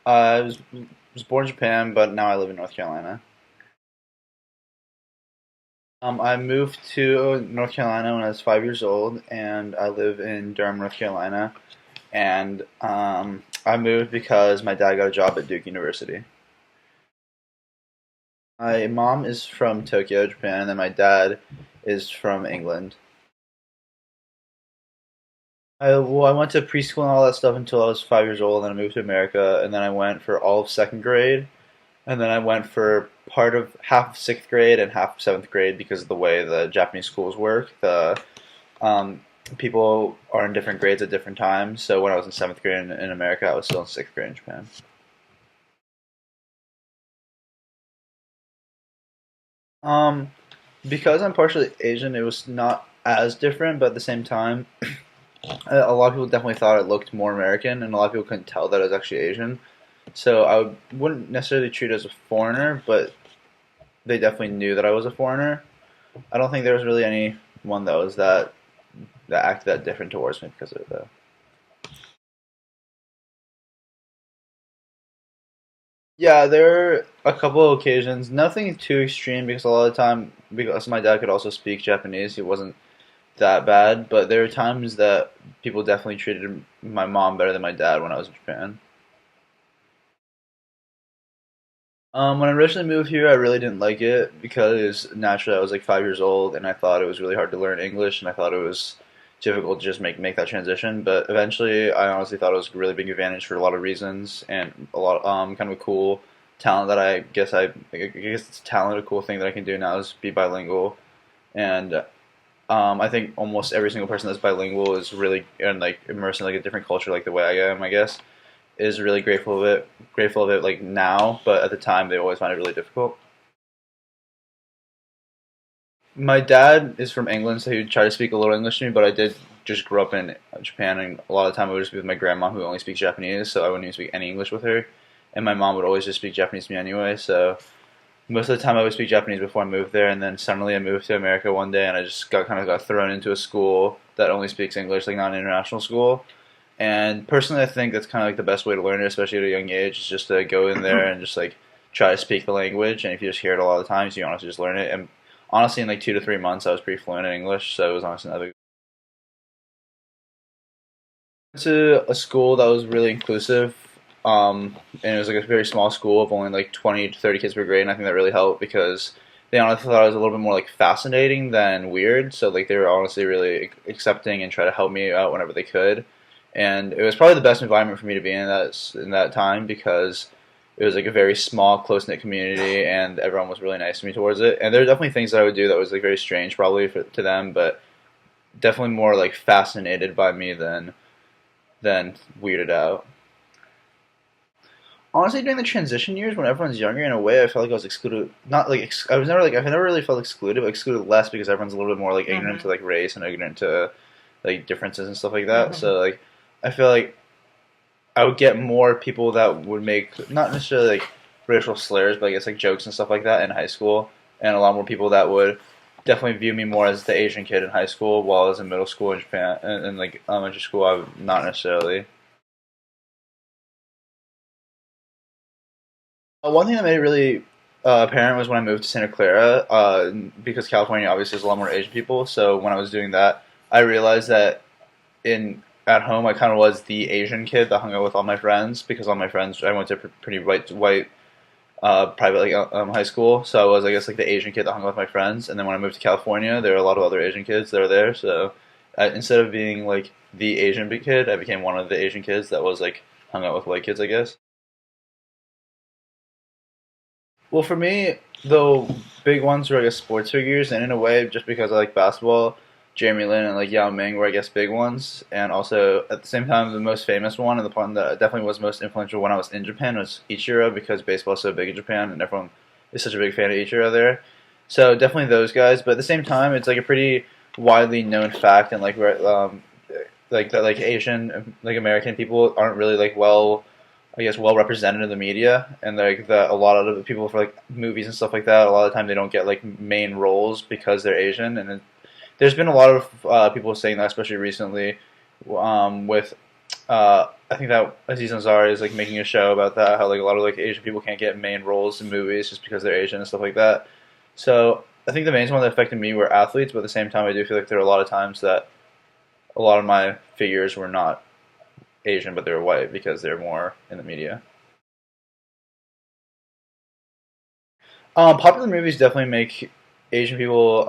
I was born in Japan, but now I live in North Carolina. I moved to North Carolina when I was 5 years old, and I live in Durham, North Carolina. And I moved because my dad got a job at Duke University. My mom is from Tokyo, Japan, and then my dad is from England. I went to preschool and all that stuff until I was 5 years old, and then I moved to America, and then I went for all of second grade, and then I went for part of half of sixth grade and half of seventh grade because of the way the Japanese schools work. The people are in different grades at different times. So when I was in seventh grade in America, I was still in sixth grade in Japan. Um, because I'm partially Asian, it was not as different, but at the same time, a lot of people definitely thought it looked more American, and a lot of people couldn't tell that I was actually Asian. So wouldn't necessarily treat it as a foreigner, but they definitely knew that I was a foreigner. I don't think there was really anyone that acted that different towards me because of it, though. Yeah, there are a couple of occasions, nothing too extreme because a lot of the time, because my dad could also speak Japanese, he wasn't that bad. But there were times that people definitely treated my mom better than my dad when I was in Japan. When I originally moved here, I really didn't like it because naturally I was like 5 years old and I thought it was really hard to learn English and I thought it was difficult to just make that transition. But eventually, I honestly thought it was a really big advantage for a lot of reasons and a lot kind of a cool talent that I guess it's a talent, a cool thing that I can do now is be bilingual. And I think almost every single person that's bilingual is really and like immersed in like a different culture, like the way I am, I guess is really grateful of it like now, but at the time they always find it really difficult. My dad is from England, so he would try to speak a little English to me, but I did just grow up in Japan, and a lot of the time I would just be with my grandma who only speaks Japanese, so I wouldn't even speak any English with her. And my mom would always just speak Japanese to me anyway, so most of the time I would speak Japanese before I moved there, and then suddenly I moved to America one day, and I just got thrown into a school that only speaks English, like not an international school. And personally, I think that's kind of like the best way to learn it, especially at a young age, is just to go in there and just like try to speak the language. And if you just hear it a lot of the times, you honestly just learn it. And honestly, in like 2 to 3 months, I was pretty fluent in English, so it was honestly not big. To a school that was really inclusive, and it was like a very small school of only like 20 to 30 kids per grade, and I think that really helped because they honestly thought it was a little bit more like fascinating than weird. So like they were honestly really accepting and try to help me out whenever they could, and it was probably the best environment for me to be in that time because it was like a very small, close knit community, and everyone was really nice to me towards it. And there were definitely things that I would do that was like very strange, probably to them, but definitely more like fascinated by me than weirded out. Honestly, during the transition years when everyone's younger, in a way, I felt like I was excluded. Not like I was never like I've never really felt excluded, but excluded less because everyone's a little bit more like ignorant to like race and ignorant to like differences and stuff like that. So like I feel like I would get more people that would make not necessarily like racial slurs, but I guess like jokes and stuff like that in high school, and a lot more people that would definitely view me more as the Asian kid in high school, while I was in middle school in Japan and like elementary school, I would not necessarily. One thing that made it really apparent was when I moved to Santa Clara, because California obviously has a lot more Asian people. So when I was doing that, I realized that in at home I kind of was the Asian kid that hung out with all my friends because all my friends I went to pretty white private like high school, so I was I guess like the Asian kid that hung out with my friends. And then when I moved to California, there were a lot of other Asian kids that were there. So instead of being like the Asian big kid, I became one of the Asian kids that was like hung out with white kids, I guess. Well, for me, the big ones were I guess sports figures, and in a way, just because I like basketball, Jeremy Lin and like Yao Ming were I guess big ones, and also at the same time, the most famous one and the one that definitely was most influential when I was in Japan was Ichiro because baseball is so big in Japan and everyone is such a big fan of Ichiro there. So definitely those guys, but at the same time, it's like a pretty widely known fact and like that like Asian like American people aren't really like I guess well represented in the media, and like a lot of the people for like movies and stuff like that. A lot of the time they don't get like main roles because they're Asian, and there's been a lot of people saying that, especially recently, with I think that Aziz Ansari is like making a show about that, how like a lot of like Asian people can't get main roles in movies just because they're Asian and stuff like that. So I think the main one that affected me were athletes, but at the same time, I do feel like there are a lot of times that a lot of my figures were not Asian, but they were white because they're more in the media. Popular movies definitely make Asian people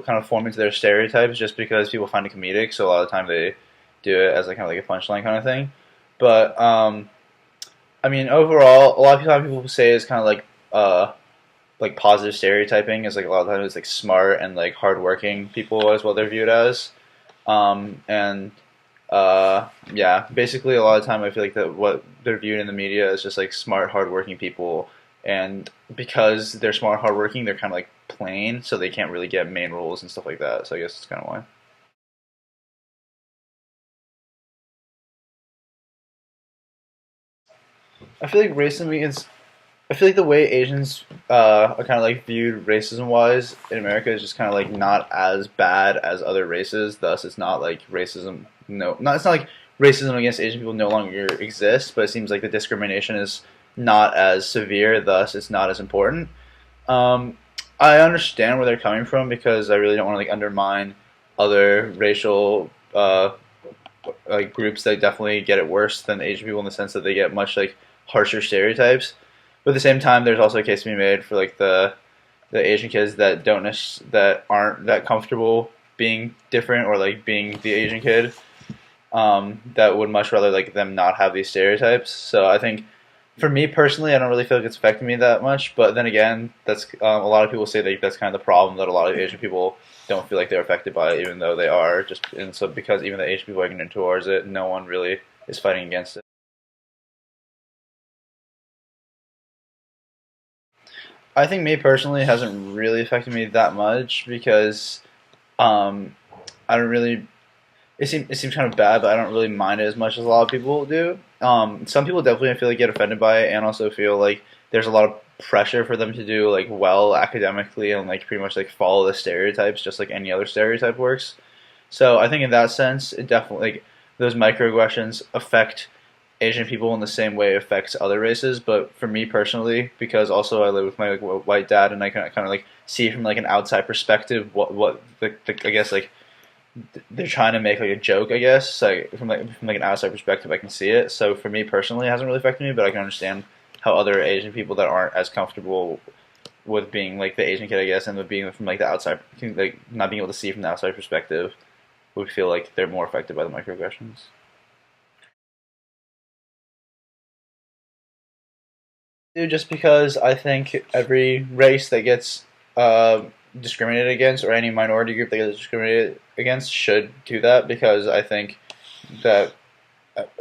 kind of form into their stereotypes just because people find it comedic. So a lot of the time they do it as like kind of like a punchline kind of thing. But I mean, overall, a lot of people say it's kind of like positive stereotyping is like a lot of times it's like smart and like hardworking people as what they're viewed as. And yeah, basically a lot of time I feel like that what they're viewed in the media is just like smart, hardworking people, and because they're smart, hardworking, they're kind of like plain, so they can't really get main roles and stuff like that. So I guess that's kind of why. I feel like racism is. I feel like the way Asians are kind of like viewed racism wise in America is just kind of like not as bad as other races. Thus, it's not like racism. No, not it's not like racism against Asian people no longer exists, but it seems like the discrimination is not as severe. Thus, it's not as important. Um, I understand where they're coming from because I really don't want to like undermine other racial like groups that definitely get it worse than Asian people in the sense that they get much like harsher stereotypes. But at the same time, there's also a case to be made for like the Asian kids that that aren't that comfortable being different or like being the Asian kid. That would much rather like them not have these stereotypes. So I think for me personally, I don't really feel like it's affecting me that much. But then again, that's a lot of people say that that's kind of the problem that a lot of Asian people don't feel like they're affected by it, even though they are. Just and so because even the Asian people are ignorant towards it, no one really is fighting against it. I think me personally it hasn't really affected me that much because um, I don't really. It seems kind of bad, but I don't really mind it as much as a lot of people do. Some people definitely I feel like get offended by it, and also feel like there's a lot of pressure for them to do like well academically and like pretty much like follow the stereotypes, just like any other stereotype works. So I think in that sense, it definitely like those microaggressions affect Asian people in the same way it affects other races. But for me personally, because also I live with my like, white dad, and I can kind of like see from like an outside perspective what I guess like they're trying to make like a joke, I guess. Like from like an outside perspective, I can see it. So for me personally, it hasn't really affected me, but I can understand how other Asian people that aren't as comfortable with being like the Asian kid, I guess, and with being from like the outside, like not being able to see from the outside perspective, would feel like they're more affected by the microaggressions. Dude, just because I think every race that gets discriminated against, or any minority group that gets discriminated against, should do that because I think that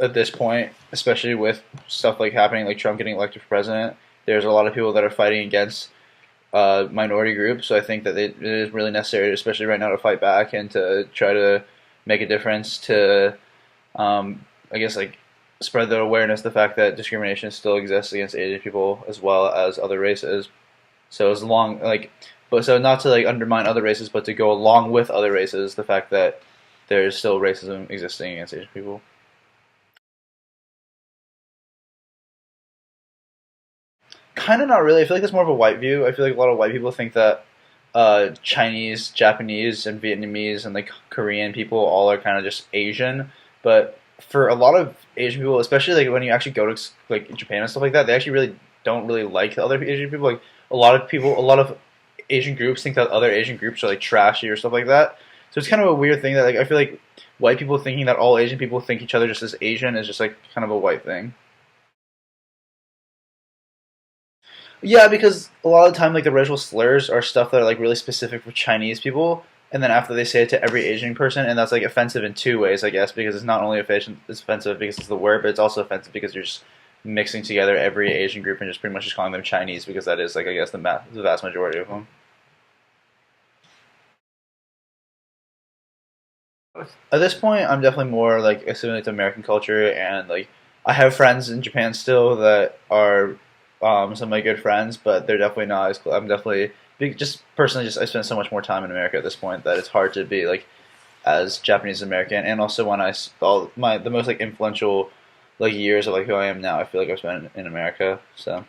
at this point, especially with stuff like happening, like Trump getting elected for president, there's a lot of people that are fighting against minority groups. So I think that it is really necessary, especially right now, to fight back and to try to make a difference to, I guess, like spread the awareness, the fact that discrimination still exists against Asian people as well as other races. So as long like, but so not to like undermine other races, but to go along with other races, the fact that there's still racism existing against Asian people. Kind of not really. I feel like that's more of a white view. I feel like a lot of white people think that Chinese, Japanese, and Vietnamese and like Korean people all are kind of just Asian. But for a lot of Asian people, especially like when you actually go to like Japan and stuff like that, they actually really don't really like the other Asian people. Like a lot of Asian groups think that other Asian groups are like trashy or stuff like that. So it's kind of a weird thing that like I feel like white people thinking that all Asian people think each other just as Asian is just like kind of a white thing. Yeah, because a lot of the time, like the racial slurs are stuff that are like really specific for Chinese people, and then after they say it to every Asian person, and that's like offensive in two ways, I guess, because it's not only it's offensive because it's the word, but it's also offensive because you're just mixing together every Asian group and just pretty much just calling them Chinese because that is like I guess the vast majority of them. At this point, I'm definitely more like assimilated to American culture, and like I have friends in Japan still that are some of my good friends, but they're definitely not as cool. I'm definitely just personally just I spend so much more time in America at this point that it's hard to be like as Japanese American, and also when all my the most like influential like years of like who I am now, I feel like I've spent in America. So